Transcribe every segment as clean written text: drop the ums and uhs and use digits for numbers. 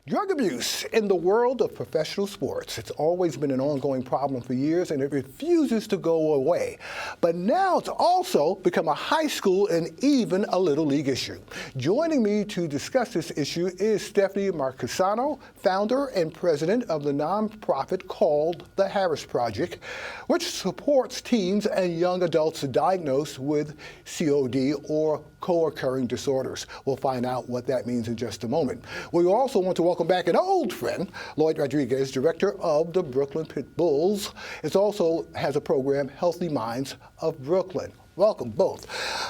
Drug abuse in the world of professional sports. It's always been an ongoing problem for years, and it refuses to go away. But now it's also become a high school and even a little league issue. Joining me to discuss this issue is Stephanie Marquesano, founder and president of the nonprofit called the Harris Project, which supports teens and young adults diagnosed with COD or co-occurring disorders. We'll find out what that means in just a moment. We also want to welcome back an old friend, Lloyd Rodriguez, director of the Brooklyn Pitbulls. It also has a program, Healthy Minds of Brooklyn. Welcome both.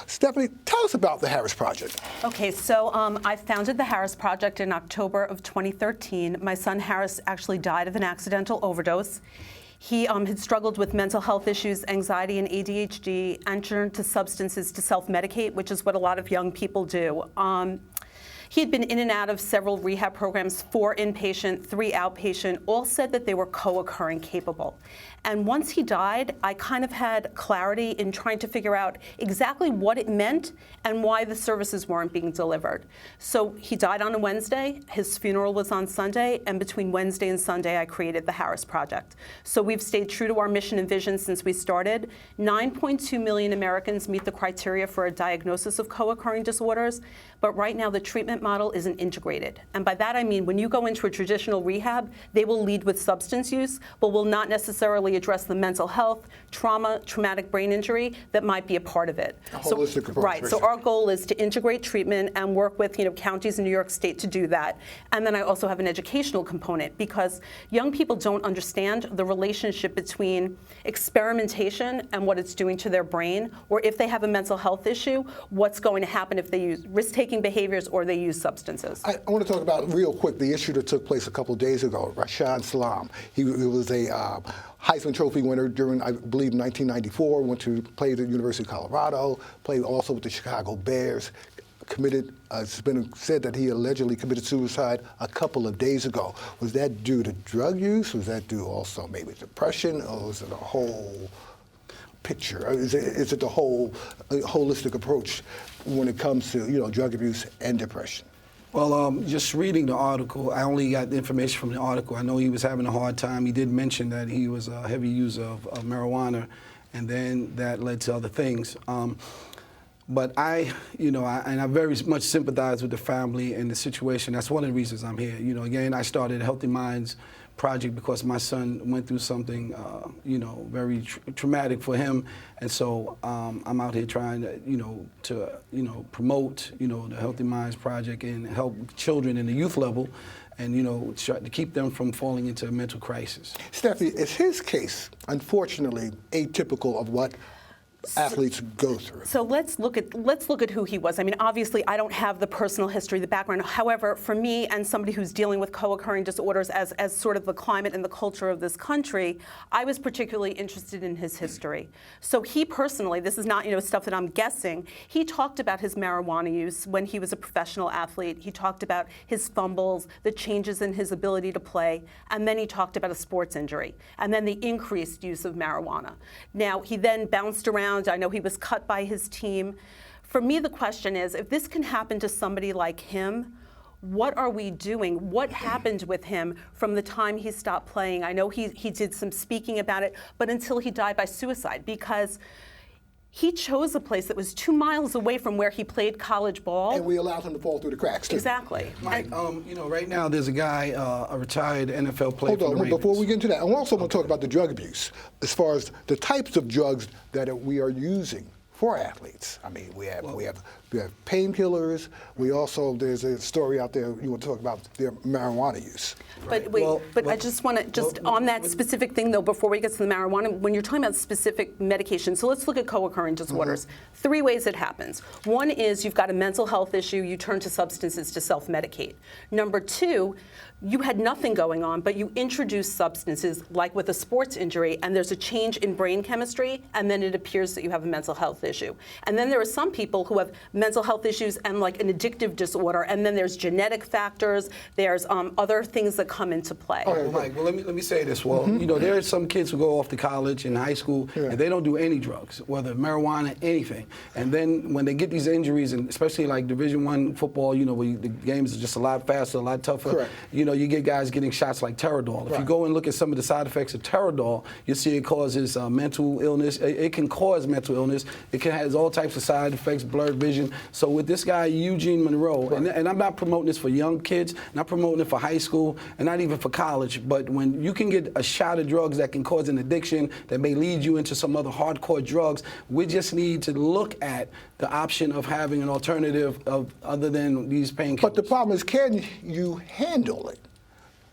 Stephanie, tell us about the Harris Project. Okay, so I founded the Harris Project in October of 2013. My son Harris actually died of an accidental overdose. He had struggled with mental health issues, anxiety and ADHD, and turned to substances to self-medicate, which is what a lot of young people do. He had been in and out of several rehab programs, 4 inpatient, 3 outpatient, all said that they were co-occurring capable. And once he died, I kind of had clarity in trying to figure out exactly what it meant and why the services weren't being delivered. So he died on a Wednesday, his funeral was on Sunday, and between Wednesday and Sunday I created the Harris Project. So we've stayed true to our mission and vision since we started. 9.2 million Americans meet the criteria for a diagnosis of co-occurring disorders, but right now the treatment model isn't integrated. And by that I mean when you go into a traditional rehab, they will lead with substance use, but will not necessarily address the mental health, trauma, traumatic brain injury that might be a part of it. A holistic approach. Right, so our goal is to integrate treatment and work with counties in New York State to do that. And then I also have an educational component because young people don't understand the relationship between experimentation and what it's doing to their brain, or if they have a mental health issue, what's going to happen if they use risk-taking behaviors or they use substances. I want to talk about real quick the issue that took place a couple of days ago. Rashaan Salam, he was a Heisman Trophy winner during, I believe, 1994, went to play at the University of Colorado, played also with the Chicago Bears, committed, it's been said that he allegedly committed suicide a couple of days ago. Was that due to drug use? Was that due also maybe depression? Or was it a whole picture? Is it the whole holistic approach when it comes to drug abuse and depression? Well, just reading the article, I only got the information from the article. I know he was having a hard time. He did mention that he was a heavy user of marijuana, and then that led to other things. But I very much sympathize with the family and the situation. That's one of the reasons I'm here. Again, I started Healthy Minds Project because my son went through something, very traumatic for him, and so I'm out here trying to promote, the Healthy Minds Project and help children in the youth level, and try to keep them from falling into a mental crisis. Stephanie, is his case unfortunately atypical of what athletes go through? So let's look at who he was. I mean, obviously, I don't have the personal history, the background. However, for me and somebody who's dealing with co-occurring disorders as sort of the climate and the culture of this country, I was particularly interested in his history. So he personally, this is not stuff that I'm guessing, he talked about his marijuana use when he was a professional athlete. He talked about his fumbles, the changes in his ability to play, and then he talked about a sports injury, and then the increased use of marijuana. Now, he then bounced around. I know he was cut by his team. For me, the question is, if this can happen to somebody like him, what are we doing? What happened with him from the time he stopped playing? I know he did some speaking about it, but until he died by suicide, because he chose a place that was 2 miles away from where he played college ball. And we allowed him to fall through the cracks, too. Exactly. Right. Right now there's a guy, a retired NFL player. Hold on, before we get into that, I also want to talk about the drug abuse, as far as the types of drugs that we are using for athletes. I mean, we have painkillers. We also, there's a story out there you want to talk about their marijuana use. But wait, I just want to, on that specific thing though, before we get to the marijuana, when you're talking about specific medication, so let's look at co-occurring disorders. 3 ways it happens. One is you've got a mental health issue, you turn to substances to self-medicate. Number 2, you had nothing going on, but you introduce substances like with a sports injury, and there's a change in brain chemistry, and then it appears that you have a mental health issue. And then there are some people who have mental health issues and like an addictive disorder, and then there's genetic factors, there's other things that come into play. Well, Mike, well, let me say this. Well, you know, there are some kids who go off to college and high school, and they don't do any drugs, whether marijuana, anything. And then when they get these injuries, and especially like Division I football, you know, where the games are just a lot faster, a lot tougher. Correct. You know, you get guys getting shots like Teradol. If you go and look at some of the side effects of Teradol, you see it causes mental illness. It can cause mental illness. It can has all types of side effects, blurred vision. So with this guy, Eugene Monroe, and I'm not promoting this for young kids, not promoting it for high school, and not even for college, but when you can get a shot of drugs that can cause an addiction, that may lead you into some other hardcore drugs, we just need to look at the option of having an alternative of other than these painkillers. But the problem is, can you handle it?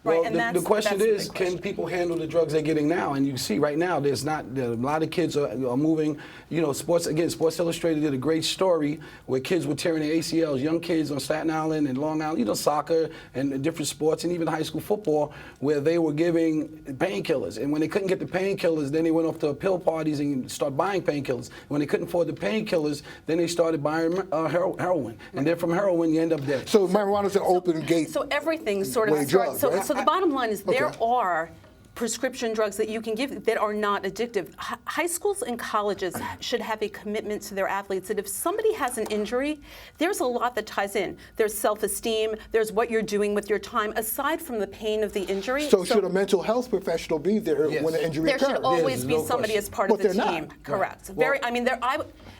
Right, Well, and the question that's the is, big can question. people handle the drugs they're getting now? And you see right now, there's not, a lot of kids are moving, you know, Sports Illustrated did a great story where kids were tearing their ACLs, young kids on Staten Island and Long Island, you know, soccer and different sports and even high school football, where they were giving painkillers. And when they couldn't get the painkillers, then they went off to pill parties and started buying painkillers. When they couldn't afford the painkillers, then they started buying heroin. And then from heroin, you end up dead. So marijuana's an open gate. So everything sort of way starts. drugs, right? So the bottom line is there Okay. are prescription drugs that you can give that are not addictive. High schools and colleges should have a commitment to their athletes that if somebody has an injury, there's a lot that ties in. There's self-esteem, there's what you're doing with your time, aside from the pain of the injury. So should a mental health professional be there when the injury There occurs? should always There's be no somebody question. as part But of the they're not. team. Correct. Well- Very. I mean,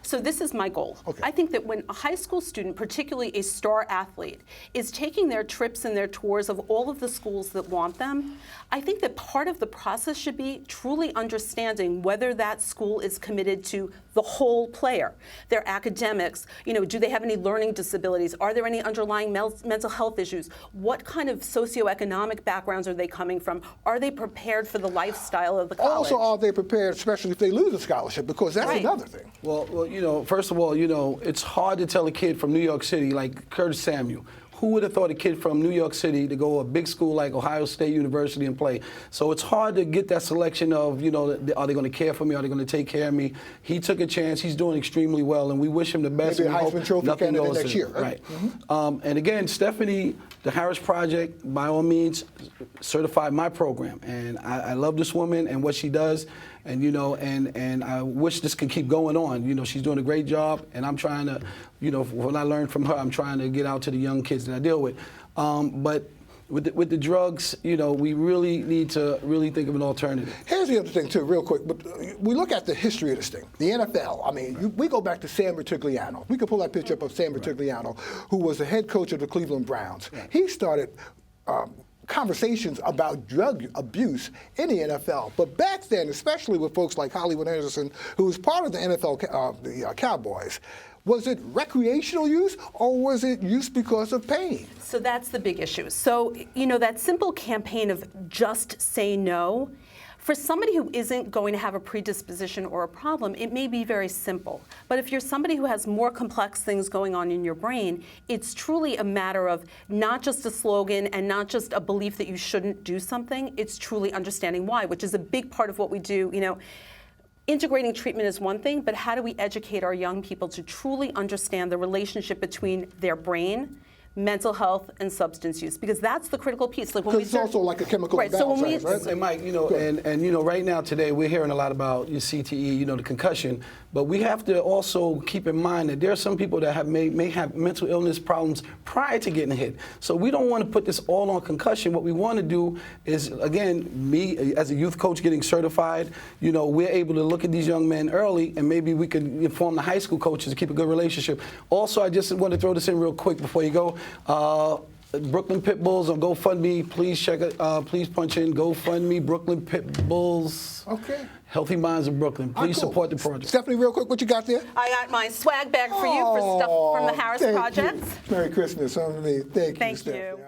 so this is my goal. Okay. I think that when a high school student, particularly a star athlete, is taking their trips and their tours of all of the schools that want them, I think that part of the process should be truly understanding whether that school is committed to the whole player, their academics, you know, do they have any learning disabilities? Are there any underlying mental health issues? What kind of socioeconomic backgrounds are they coming from? Are they prepared for the lifestyle of the college? Also, are they prepared, especially if they lose a scholarship? Because that's Right. another thing. Well, you know, first of all, you know, it's hard to tell a kid from New York City, like Curtis Samuel. Who would have thought a kid from New York City to go to a big school like Ohio State University and play? So it's hard to get that selection of, you know, are they going to care for me? Are they going to take care of me? He took a chance. He's doing extremely well, and we wish him the best. Maybe a and we Heisman hope Trophy nothing candidate goes next to- year, right? Right. And again, Stephanie, the Harris Project, by all means, certified my program. And I love this woman and what she does. And, you know, and I wish this could keep going on. You know, she's doing a great job, and I'm trying to, you know, what I learned from her, I'm trying to get out to the young kids that I deal with. But with the drugs, you know, we really need to really think of an alternative. Here's the other thing, too, real quick. But we look at the history of this thing. The NFL, I mean, we go back to Sam Bertigliano. We can pull that picture up of Sam Bertigliano, who was the head coach of the Cleveland Browns. He started conversations about drug abuse in the NFL. But back then, especially with folks like Hollywood Anderson, who was part of the NFL, the Cowboys, was it recreational use or was it use because of pain? So that's the big issue. So, you know, that simple campaign of just say no, for somebody who isn't going to have a predisposition or a problem, it may be very simple. But if you're somebody who has more complex things going on in your brain, it's truly a matter of not just a slogan and not just a belief that you shouldn't do something, it's truly understanding why, which is a big part of what we do. You know, integrating treatment is one thing, but how do we educate our young people to truly understand the relationship between their brain, mental health, and substance use? Because that's the critical piece. Like when we Because it's also like a chemical right. So when we imbalance, right? And Mike, you know, and you know, right now today we're hearing a lot about your CTE, you know, the concussion, but we have to also keep in mind that there are some people that may have mental illness problems prior to getting hit. So we don't want to put this all on concussion. What we want to do is, again, me as a youth coach getting certified, you know, we're able to look at these young men early, and maybe we could inform the high school coaches to keep a good relationship. Also, I just want to throw this in real quick before you go. Brooklyn Pitbulls on GoFundMe. Please check it. Please punch in GoFundMe, Brooklyn Pitbulls. Okay. Healthy Minds of Brooklyn. All right, Please cool. support the project. Stephanie, real quick, what you got there? I got my swag bag for you for stuff from the Harris Thank Project. you. Merry Christmas. Thank you, Thank Stephanie. you.